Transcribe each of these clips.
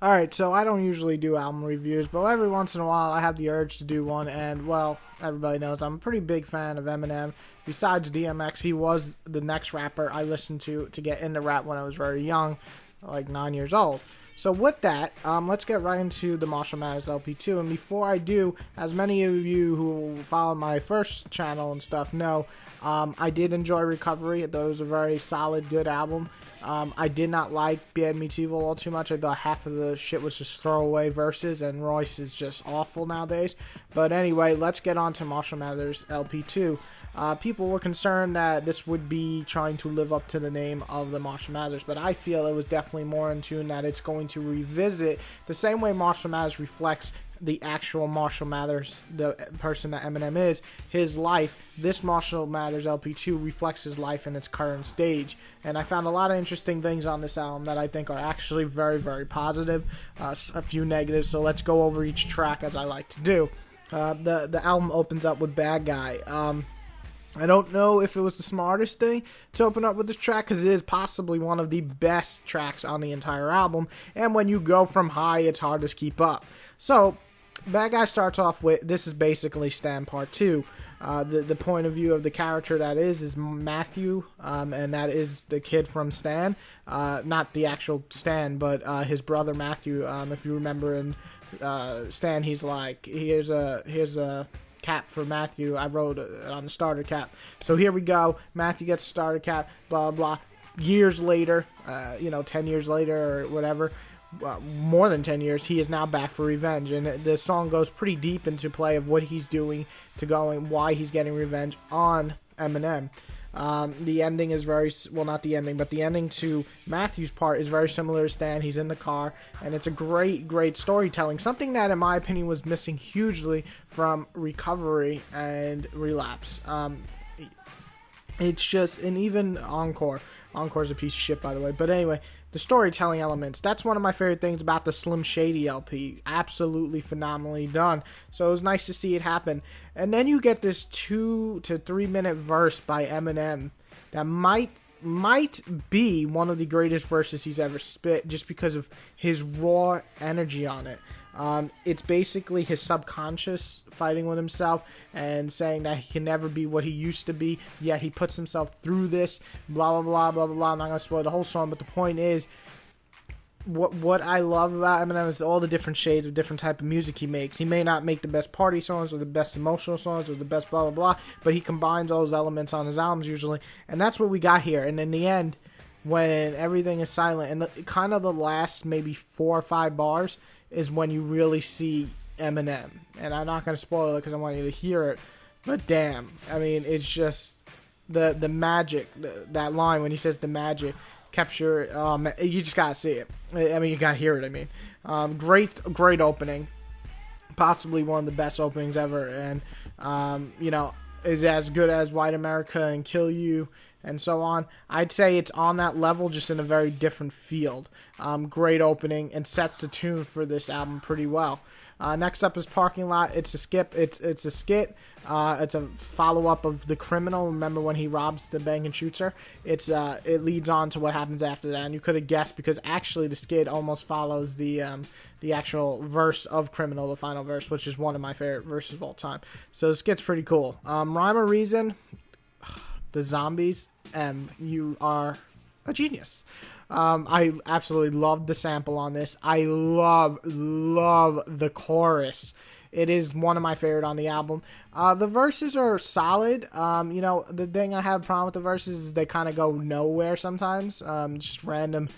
Alright, so I don't usually do album reviews, but every once in a while I have the urge to do one, and, well, everybody knows I'm a pretty big fan of Eminem. Besides DMX, he was the next rapper I listened to get into rap when I was very young, like 9 years old. So with that, let's get right into the Marshall Mathers LP2, and before I do, as many of you who followed my first channel and stuff know, I did enjoy Recovery. I thought it was a very solid, good album. I did not like Bad Meets Evil all too much. I thought half of the shit was just throwaway verses, and Royce is just awful nowadays. But anyway, let's get on to Marshall Mathers LP2. People were concerned that this would be trying to live up to the name of the Marshall Mathers, but I feel it was definitely more in tune that it's going to revisit the same way Marshall Mathers reflects the actual Marshall Mathers, the person that Eminem is, his life. This Marshall Mathers LP2 reflects his life in its current stage, and I found a lot of interesting things on this album that I think are actually very, very positive, a few negatives, so let's go over each track as I like to do. The album opens up with Bad Guy. I don't know if it was the smartest thing to open up with this track, because it is possibly one of the best tracks on the entire album, and when you go from high, it's hard to keep up. So, Bad Guy starts off with, this is basically Stan Part 2. The point of view of the character that is Matthew, and that is the kid from Stan. Not the actual Stan, but his brother Matthew. If you remember in Stan, he's like, here's a cap for Matthew. I wrote on the starter cap. So here we go. Matthew gets a starter cap, blah, blah. Years later, 10 years later or whatever, more than 10 years, he is now back for revenge. And the song goes pretty deep into play of what he's doing to going, why he's getting revenge on Eminem. The ending is very, well, not the ending, but the ending to Matthew's part is very similar to Stan. He's in the car, and it's a great, great storytelling. Something that, in my opinion, was missing hugely from Recovery and Relapse. It's just, and even Encore. Encore's a piece of shit, by the way. But anyway, the storytelling elements, that's one of my favorite things about the Slim Shady LP. Absolutely phenomenally done. So it was nice to see it happen. And then you get this 2 to 3 minute verse by Eminem that might be one of the greatest verses he's ever spit, just because of his raw energy on it. It's basically his subconscious fighting with himself and saying that he can never be what he used to be, yet he puts himself through this, blah, blah, blah, blah, blah, blah. I'm not going to spoil the whole song, but the point is, what I love about Eminem is all the different shades of different type of music he makes. He may not make the best party songs or the best emotional songs or the best blah, blah, blah, but he combines all those elements on his albums usually, and that's what we got here. And in the end, when everything is silent, and kind of the last maybe 4 or 5 bars is when you really see Eminem. And I'm not going to spoil it because I want you to hear it, but damn, I mean, it's just the magic, that line when he says the magic, capture, you just got to see it. I mean, you got to hear it, I mean. Great opening. Possibly one of the best openings ever, and, is as good as White America and Kill You and so on. I'd say it's on that level, just in a very different field. Great opening, and sets the tune for this album pretty well. Next up is Parking Lot. It's a skip. It's a skit. It's a follow-up of The Criminal. Remember when he robs the bank and shoots her? It leads on to what happens after that, and you could have guessed, because actually the skit almost follows the actual verse of Criminal, the final verse, which is one of my favorite verses of all time. So the skit's pretty cool. Rhyme or Reason, the zombies, you are a genius. I absolutely love the sample on this. I love the chorus. It is one of my favorite on the album. The verses are solid. The thing I have a problem with the verses is they kind of go nowhere sometimes. Just random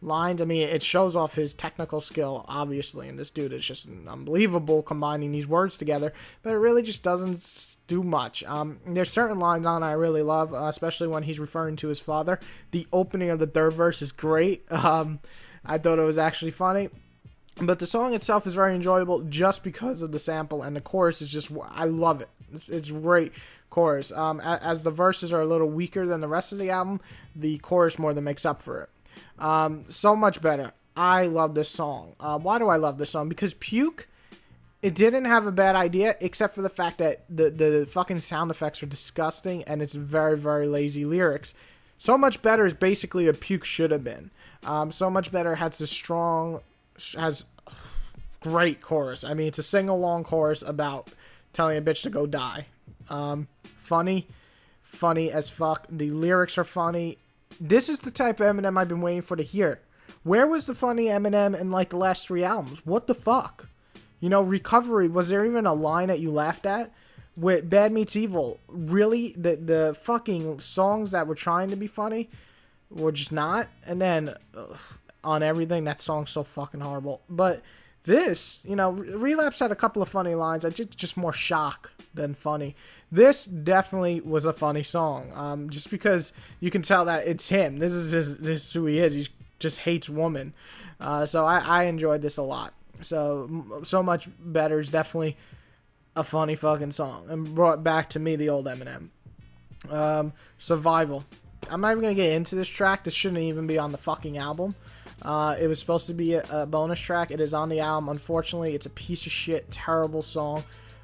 lines. I mean, it shows off his technical skill, obviously, and this dude is just unbelievable combining these words together, but it really just doesn't do much. There's certain lines on I really love, especially when he's referring to his father. The opening of the third verse is great. I thought it was actually funny. But the song itself is very enjoyable just because of the sample, and the chorus is just, I love it. It's great chorus. As the verses are a little weaker than the rest of the album, the chorus more than makes up for it. So much better. I love this song. Why do I love this song? Because Puke, it didn't have a bad idea, except for the fact that the fucking sound effects are disgusting, and it's very, very lazy lyrics. So Much Better is basically a Puke should have been. So Much Better has a strong has great chorus. I mean, it's a sing-along chorus about telling a bitch to go die. Funny as fuck. The lyrics are funny. This is the type of Eminem I've been waiting for to hear. Where was the funny Eminem in like the last 3 albums? What the fuck? You know, Recovery, was there even a line that you laughed at? With Bad Meets Evil, really? The fucking songs that were trying to be funny were just not. And then On Everything, that song's so fucking horrible. But this, you know, Relapse had a couple of funny lines. I just more shock than funny. This definitely was a funny song. Just because you can tell that it's him. This is who he is. He just hates women. So I enjoyed this a lot. So much better is definitely a funny fucking song and brought back to me the old Eminem. Survival. I'm not even gonna get into this track. This shouldn't even be on the fucking album. It was supposed to be a bonus track. It is on the album. Unfortunately, it's a piece of shit, terrible song.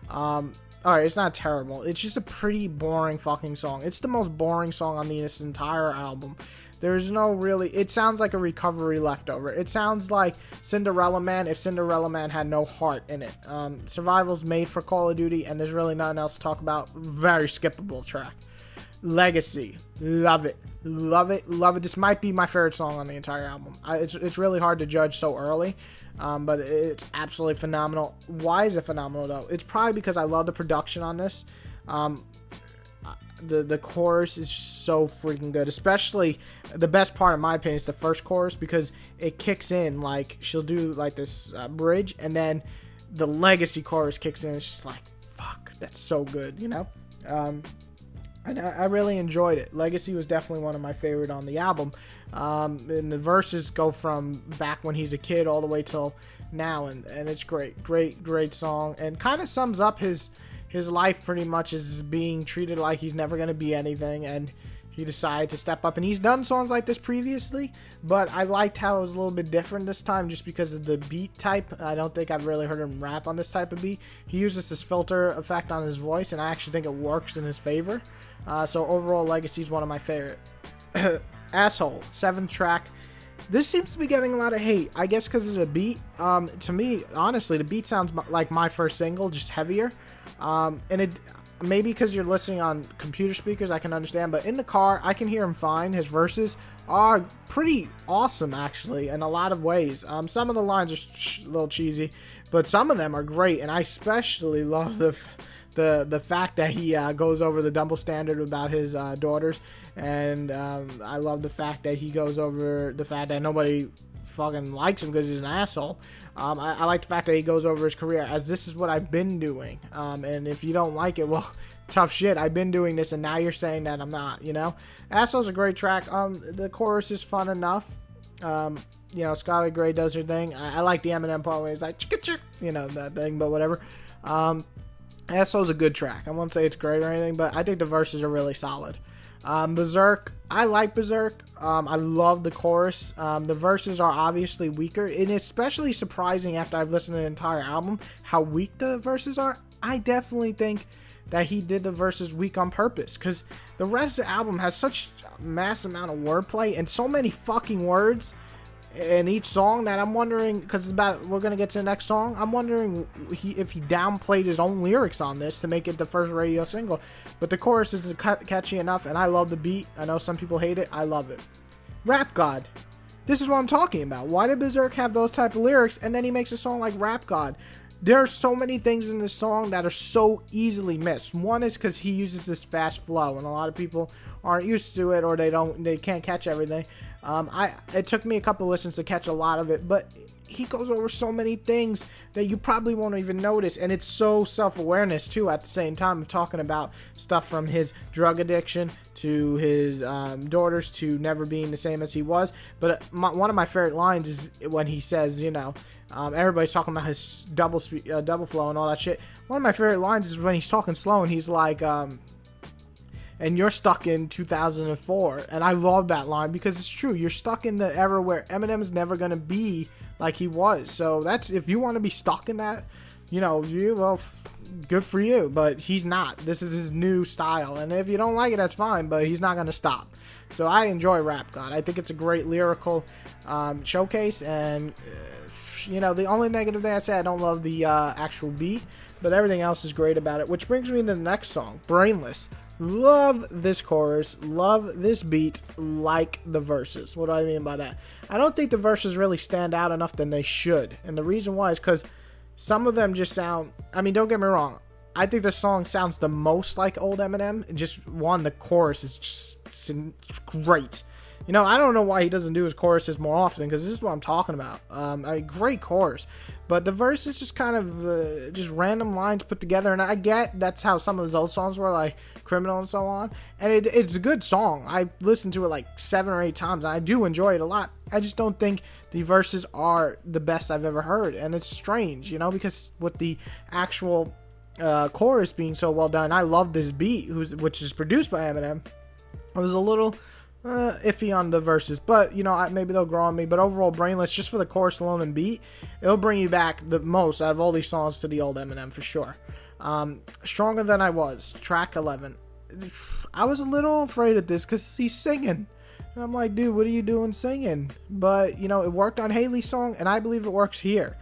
Alright, it's not terrible. It's just a pretty boring fucking song. It's the most boring song on this entire album. There's no really... It sounds like a Recovery leftover. It sounds like Cinderella Man if Cinderella Man had no heart in it. Survival's made for Call of Duty, and there's really nothing else to talk about. Very skippable track. Legacy. Love it. Love it. Love it. This might be my favorite song on the entire album. It's really hard to judge so early, but it's absolutely phenomenal. Why is it phenomenal, though? It's probably because I love the production on this. The chorus is so freaking good, especially the best part in my opinion is the first chorus, because it kicks in like she'll do like this bridge, and then the Legacy chorus kicks in. It's just like, fuck, that's so good, you know. And I really enjoyed it. Legacy was definitely one of my favorite on the album. And the verses go from back when he's a kid all the way till now, and it's great song, and kind of sums up his life pretty much as being treated like he's never going to be anything, and he decided to step up. And he's done songs like this previously, but I liked how it was a little bit different this time just because of the beat type. I don't think I've really heard him rap on this type of beat. He uses this filter effect on his voice, and I actually think it works in his favor. So overall, Legacy is one of my favorite. Asshole, 7th track. This seems to be getting a lot of hate, I guess because it's a beat. To me, honestly, the beat sounds like my first single, just heavier. And it maybe because you're listening on computer speakers, I can understand, but in the car, I can hear him fine. His verses are pretty awesome, actually, in a lot of ways. Some of the lines are a little cheesy, but some of them are great, and I especially love the fact that he goes over the double standard about his daughters, and I love the fact that he goes over the fact that nobody fucking likes him because he's an asshole. I like the fact that he goes over his career as this is what I've been doing, and if you don't like it, well, tough shit, I've been doing this and now you're saying that I'm not, you know. Asshole's a great track. The chorus is fun enough. You know, Skylar Grey does her thing. I like the Eminem part where he's like chicka chick, you know, that thing, but whatever. Asshole's a good track. I won't say it's great or anything, but I think the verses are really solid. Berserk, I like Berserk. I love the chorus. The verses are obviously weaker, and it's especially surprising after I've listened to the entire album how weak the verses are. I definitely think that he did the verses weak on purpose, because the rest of the album has such a mass amount of wordplay and so many fucking words in each song that I'm wondering, because we're gonna get to the next song, I'm wondering if he downplayed his own lyrics on this to make it the first radio single. But the chorus is catchy enough, and I love the beat. I know some people hate it. I love it. Rap God. This is what I'm talking about. Why did Berserk have those type of lyrics, and then he makes a song like Rap God? There are so many things in this song that are so easily missed. One is because he uses this fast flow, and a lot of people aren't used to it, or they can't catch everything. It took me a couple listens to catch a lot of it, but he goes over so many things that you probably won't even notice, and it's so self-awareness too at the same time of talking about stuff from his drug addiction to his daughters to never being the same as he was. But one of my favorite lines is when he says, you know, everybody's talking about his double flow and all that shit. One of my favorite lines is when he's talking slow and he's like, and you're stuck in 2004. And I love that line because it's true. You're stuck in the era where Eminem is never going to be like he was. So that's, if you want to be stuck in that, you know, well, good for you. But he's not. This is his new style. And if you don't like it, that's fine. But he's not going to stop. So I enjoy Rap God. I think it's a great lyrical showcase. And trash. You know, the only negative thing I say, I don't love the actual beat, but everything else is great about it. Which brings me to the next song, Brainless. Love this chorus, love this beat, like the verses. What do I mean by that? I don't think the verses really stand out enough than they should. And the reason why is because some of them just sound, I mean, don't get me wrong, I think the song sounds the most like old Eminem. Just one, the chorus is just great. You know, I don't know why he doesn't do his choruses more often, because this is what I'm talking about. A great chorus. But the verse is just kind of just random lines put together. And I get that's how some of his old songs were, like Criminal and so on. And it's a good song. I listened to it like 7 or 8 times. I do enjoy it a lot. I just don't think the verses are the best I've ever heard. And it's strange, you know, because with the actual chorus being so well done, I love this beat, which is produced by Eminem. I was a little iffy on the verses, but you know, maybe they'll grow on me. But overall, Brainless, just for the chorus alone and beat, it'll bring you back the most out of all these songs to the old Eminem for sure. Stronger Than I Was, track 11. I was a little afraid of this because he's singing, and I'm like, dude, what are you doing singing? But you know, it worked on Haley's song, and I believe it works here.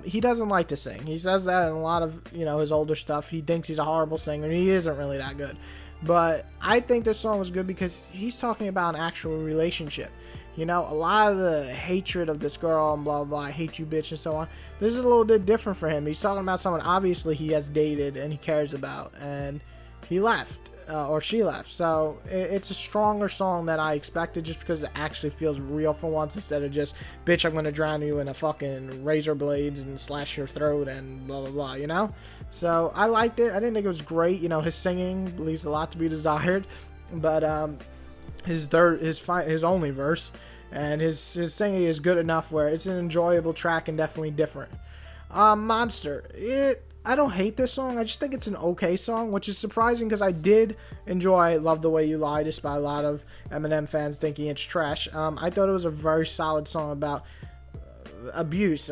He doesn't like to sing. He says that in a lot of, you know, his older stuff. He thinks he's a horrible singer, and he isn't really that good. But I think this song was good because he's talking about an actual relationship. You know, a lot of the hatred of this girl and blah, blah, blah, I hate you, bitch, and so on. This is a little bit different for him. He's talking about someone obviously he has dated and he cares about, and he left. Or she left. So it's a stronger song than I expected, just because it actually feels real for once, instead of just, bitch, I'm gonna drown you in a fucking razor blades and slash your throat and blah blah blah, you know. So I liked it. I didn't think it was great. You know, his singing leaves a lot to be desired, but his only verse and his singing is good enough where it's an enjoyable track and definitely different. Monster, I don't hate this song. I just think it's an okay song, which is surprising because I did enjoy Love the Way You Lie, despite a lot of Eminem fans thinking it's trash. I thought it was a very solid song about abuse.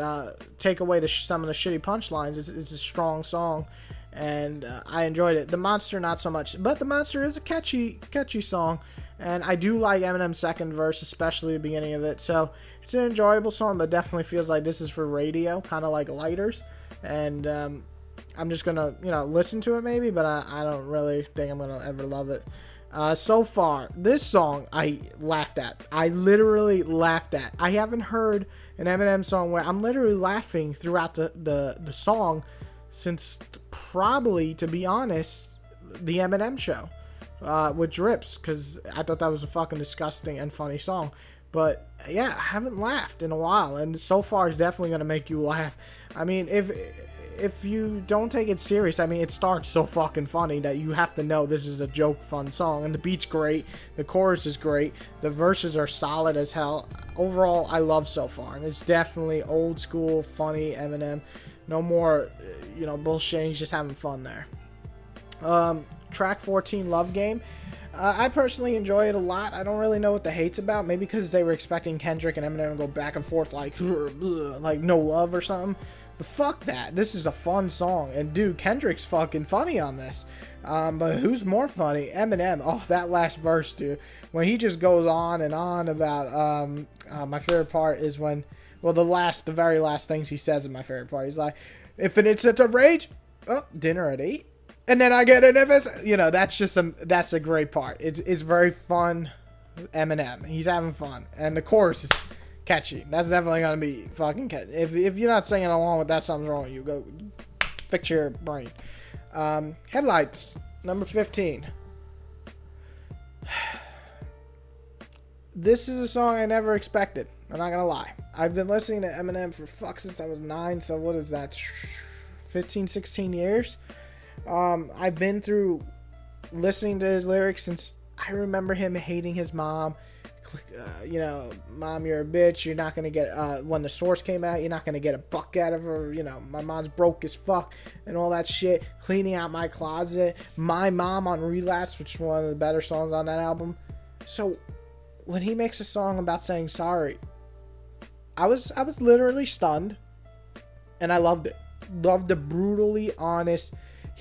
Take away some of the shitty punchlines. It's a strong song, and I enjoyed it. The Monster, not so much. But The Monster is a catchy song, and I do like Eminem's second verse, especially the beginning of it. So it's an enjoyable song, but definitely feels like this is for radio, kind of like Lighters. And I'm just gonna, you know, listen to it maybe, but I don't really think I'm gonna ever love it. So far, this song I laughed at. I literally laughed at. I haven't heard an Eminem song where I'm literally laughing throughout the song since probably, to be honest, the Eminem show with Drips, because I thought that was a fucking disgusting and funny song. But yeah, I haven't laughed in a while, and so far it's definitely gonna make you laugh. I mean, if you don't take it serious, I mean, it starts so fucking funny that you have to know this is a joke fun song. And the beat's great, the chorus is great, the verses are solid as hell. Overall, I love So Far, and it's definitely old school funny Eminem. No more, you know, bullshitting. He's just having fun there. Track 14, Love Game. I personally enjoy it a lot. I don't really know what the hate's about. Maybe because they were expecting Kendrick and Eminem to go back and forth like no love or something. But fuck that. This is a fun song. And dude, Kendrick's fucking funny on this. But who's more funny? Eminem. Oh, that last verse, dude. When he just goes on and on about, my favorite part is when, well, the very last things he says is my favorite part. He's like, infinite sense of rage. Oh, dinner at 8. And then I get an FS. You know, that's a great part. It's very fun. Eminem. He's having fun. And the chorus is catchy. That's definitely gonna be fucking catchy. If you're not singing along with that, something's wrong with you. Go fix your brain. Headlights, number 15. This is a song I never expected. I'm not gonna lie. I've been listening to Eminem for since I was 9. So what is that? 15, 16 years. I've been through listening to his lyrics since I remember him hating his mom. You know, mom, you're a bitch. You're not going to get, when the Source came out, you're not going to get a buck out of her. You know, my mom's broke as fuck and all that shit. Cleaning out my closet. My Mom on Relapse, which is one of the better songs on that album. So when he makes a song about saying sorry, I was literally stunned, and I loved it. Loved the brutally honest.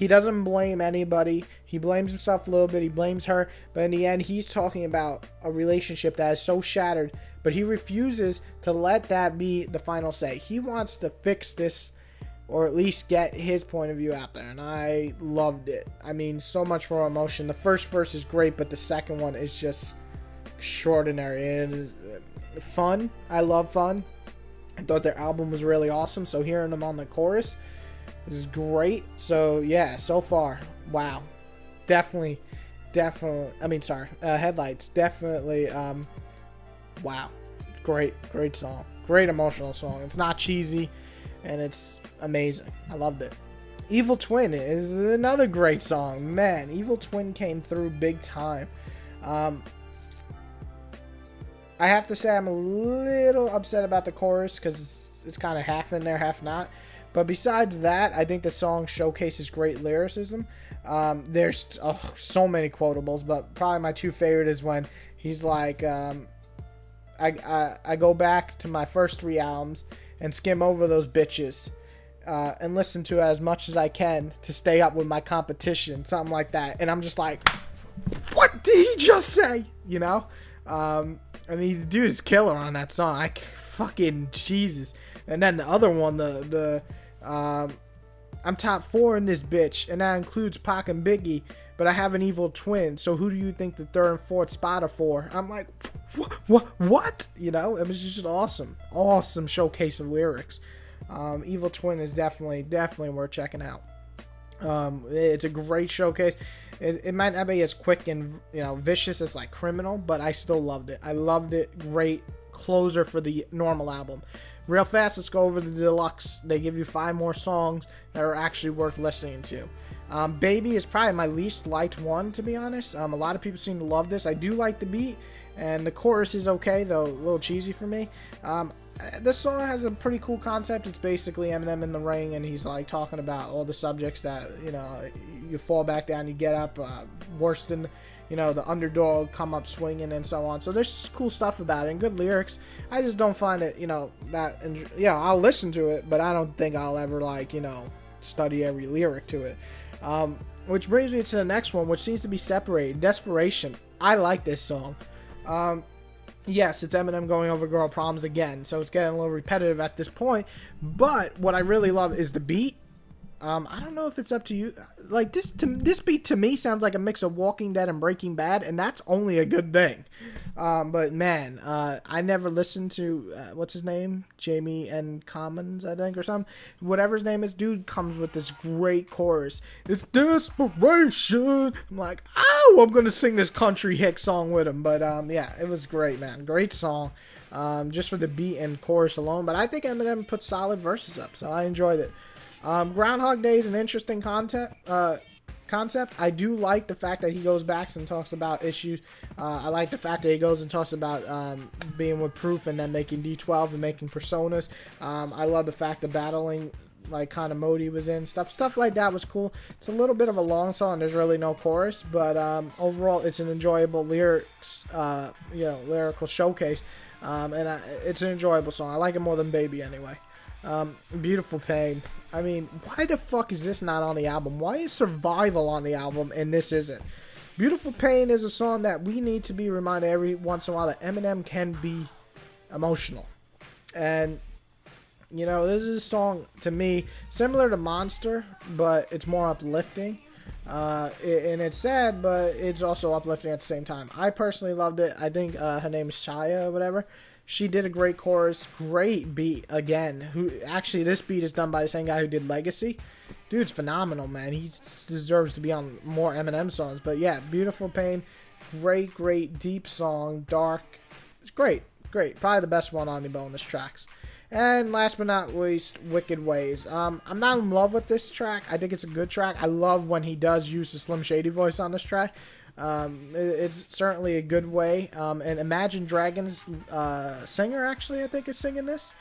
He doesn't blame anybody. He blames himself a little bit. He blames her. But in the end, he's talking about a relationship that is so shattered. But he refuses to let that be the final say. He wants to fix this, or at least get his point of view out there. And I loved it. I mean, so much raw emotion. The first verse is great, but the second one is just extraordinary. And fun. I love fun. I thought their album was really awesome. So hearing them on the chorus is great. So yeah, so far, wow. Definitely. I mean, sorry. Headlights. Definitely. Wow. Great song. Great emotional song. It's not cheesy, and it's amazing. I loved it. Evil Twin is another great song. Man, Evil Twin came through big time. I have to say I'm a little upset about the chorus because it's kind of half in there, half not. But besides that, I think the song showcases great lyricism. There's so many quotables, but probably my two favorite is when he's like, I go back to my first 3 albums and skim over those bitches and listen to as much as I can to stay up with my competition, something like that. And I'm just like, what did he just say? You know? I mean, the dude is killer on that song. Fucking Jesus. And then the other one, I'm top 4 in this bitch, and that includes Pac and Biggie, but I have an evil twin, so who do you think the 3rd and 4th spot are for? I'm like, what? You know, it was just awesome. Awesome showcase of lyrics. Evil Twin is definitely worth checking out. It's a great showcase. It might not be as quick and, you know, vicious as like Criminal, but I still loved it. I loved it. Great closer for the normal album. Real fast, let's go over the deluxe. They give you 5 more songs that are actually worth listening to. Baby is probably my least liked one, to be honest. A lot of people seem to love this. I do like the beat, and the chorus is okay, though a little cheesy for me. This song has a pretty cool concept. It's basically Eminem in the ring, and he's like talking about all the subjects that, you know, you fall back down, you get up, worse than, you know, the underdog come up swinging and so on. So there's cool stuff about it and good lyrics. I just don't find it, you know, that, yeah, I'll listen to it, but I don't think I'll ever, like, you know, study every lyric to it. Which brings me to the next one, which seems to be separated. Desperation. I like this song. Yes, it's Eminem going over girl problems again, so it's getting a little repetitive at this point, but what I really love is the beat. I don't know if it's up to you. Like, this beat to me sounds like a mix of Walking Dead and Breaking Bad, and that's only a good thing. But man, I never listened to, what's his name? Jamie and Commons, I think, or something. Whatever his name is, dude comes with this great chorus. It's desperation. I'm like, oh, I'm going to sing this country hick song with him. But yeah, it was great, man. Great song. Just for the beat and chorus alone. But I think Eminem put solid verses up, so I enjoyed it. Groundhog Day is an interesting concept. I do like the fact that he goes back and talks about issues. I like the fact that he goes and talks about being with Proof and then making D12 and making personas. I love the fact that battling, like, kind of mode he was in. Stuff like that was cool. It's a little bit of a long song. There's really no chorus, but overall, it's an enjoyable lyrical showcase. It's an enjoyable song. I like it more than Baby anyway. Beautiful Pain. I mean, why the fuck is this not on the album? Why is Survival on the album and this isn't? Beautiful Pain is a song that we need to be reminded every once in a while that Eminem can be emotional. And, you know, this is a song, to me, similar to Monster, but it's more uplifting. And it's sad, but it's also uplifting at the same time. I personally loved it. I think her name is Shia or whatever. She did a great chorus, great beat again. Actually, this beat is done by the same guy who did Legacy. Dude's phenomenal, man. He deserves to be on more Eminem songs. But yeah, Beautiful Pain, great, deep song, dark. It's great. Probably the best one on the bonus tracks. And last but not least, Wicked Ways. I'm not in love with this track. I think it's a good track. I love when he does use the Slim Shady voice on this track. It's certainly a good way. And Imagine Dragons singer, actually, I think, is singing this,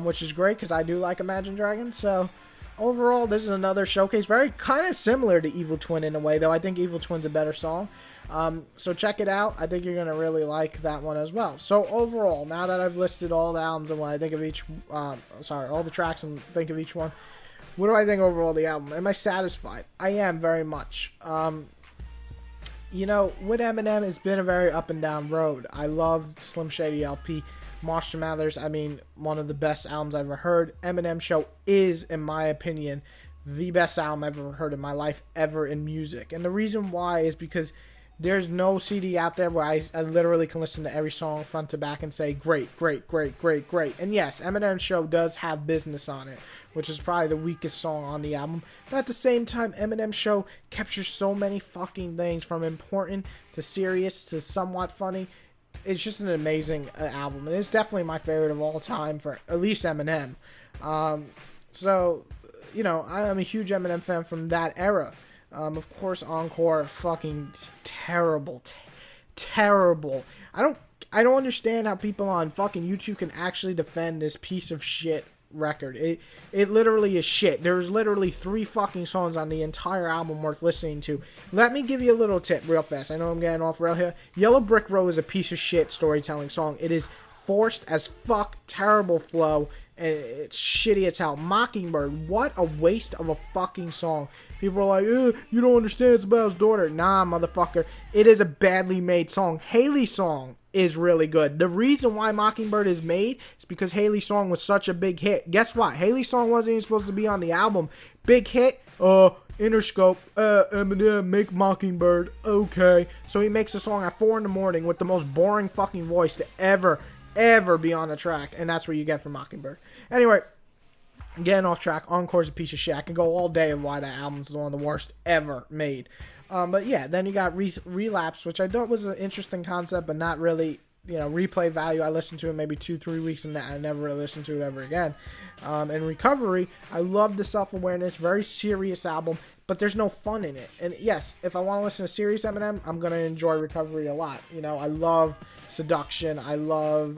which is great because I do like Imagine Dragons. So overall, this is another showcase, very kind of similar to Evil Twin in a way, though I think Evil Twin's a better song. So check it out. I think you're going to really like that one as well. So overall, now that I've listed all the albums and what I think of each, all the tracks and think of each one, What do I think overall of the album? Am I satisfied? I am very much. You know, with Eminem, it's been a very up and down road. I love Slim Shady LP. Marshall Mathers, I mean, one of the best albums I've ever heard. Eminem Show is, in my opinion, the best album I've ever heard in my life, ever in music. And the reason why is because there's no CD out there where I literally can listen to every song front to back and say, great, great, great, great, great. And yes, Eminem Show does have Business on it, which is probably the weakest song on the album. But at the same time, Eminem Show captures so many fucking things, from important to serious to somewhat funny. It's just an amazing album, and it's definitely my favorite of all time for at least Eminem. So, you know, I'm a huge Eminem fan from that era. Of course, Encore, fucking terrible, terrible. I don't understand how people on fucking YouTube can actually defend this piece of shit record. It literally is shit. There's literally 3 fucking songs on the entire album worth listening to. Let me give you a little tip real fast. I know I'm getting off rail here. Yellow Brick Road is a piece of shit storytelling song. It is forced as fuck, terrible flow, and it's shitty as hell. Mockingbird, what a waste of a fucking song. People are like, you don't understand, it's about his daughter. Nah, motherfucker. It is a badly made song. Haley's song is really good. The reason why Mockingbird is made is because Haley's song was such a big hit. Guess what? Haley's song wasn't even supposed to be on the album. Big hit, Interscope, Eminem, make Mockingbird, okay. So he makes a song at 4 in the morning with the most boring fucking voice to ever be on a track, and that's what you get from Mockingbird. Anyway, getting off track, Encore's a piece of shit. I can go all day of why that album's one of the worst ever made. But yeah, then you got Relapse, which I thought was an interesting concept, but not really, you know, replay value. I listened to it maybe 2-3 weeks, and I never really listened to it ever again. And Recovery, I love the self-awareness, very serious album, but there's no fun in it. And yes, if I want to listen to serious Eminem, I'm going to enjoy Recovery a lot. You know, I love Seduction. I love,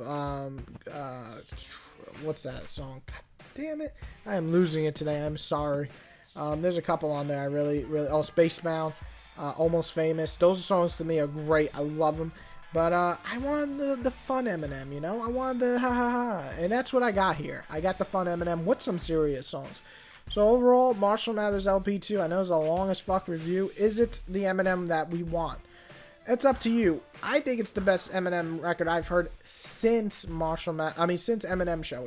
what's that song? God damn it. I am losing it today. I'm sorry. There's a couple on there I really, Spacebound, Almost Famous. Those songs to me are great. I love them. But I want the fun Eminem, you know? I want the ha-ha-ha. And that's what I got here. I got the fun Eminem with some serious songs. So overall, Marshall Mathers LP2, I know it's the longest fuck review. Is it the Eminem that we want? It's up to you. I think it's the best Eminem record I've heard since since Eminem Show.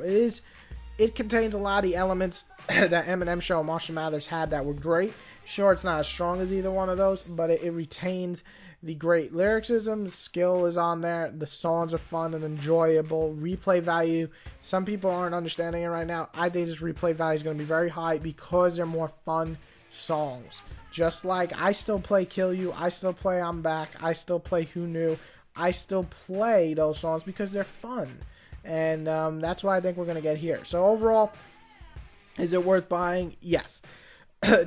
It contains a lot of the elements that Eminem Show and Marshall Mathers had that were great. Sure, it's not as strong as either one of those, but it retains the great lyricism. Skill is on there. The songs are fun and enjoyable. Replay value, some people aren't understanding it right now. I think this replay value is going to be very high because they're more fun songs. Just like I still play Kill You, I still play I'm Back, I still play Who Knew. I still play those songs because they're fun. And that's what I think we're going to get here. So overall, is it worth buying? Yes.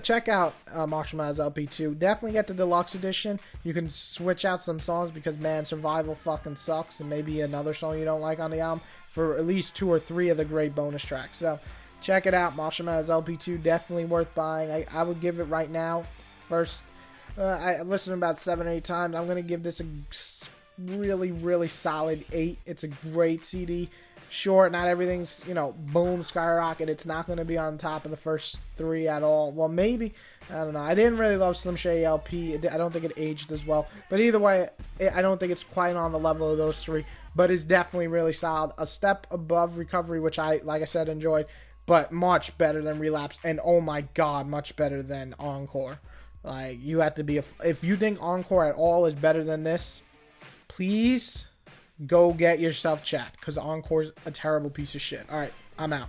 Check out Marshall Mathers LP2. Definitely get the deluxe edition. You can switch out some songs because, man, Survival fucking sucks. And maybe another song you don't like on the album for at least 2 or 3 of the great bonus tracks. So check it out. Marshall Mathers LP2. Definitely worth buying. I would give it right now. First, I listened about 7 or 8 times. I'm going to give this a really, really solid 8. It's a great CD. Sure, not everything's, you know, boom, skyrocket. It's not going to be on top of the first 3 at all. Well, maybe. I don't know. I didn't really love Slim Shady LP. I don't think it aged as well. But either way, I don't think it's quite on the level of those 3. But it's definitely really solid. A step above Recovery, which I, like I said, enjoyed. But much better than Relapse. And oh my god, much better than Encore. Like, you have to be if you think Encore at all is better than this, please go get yourself checked, because Encore's a terrible piece of shit. Alright, I'm out.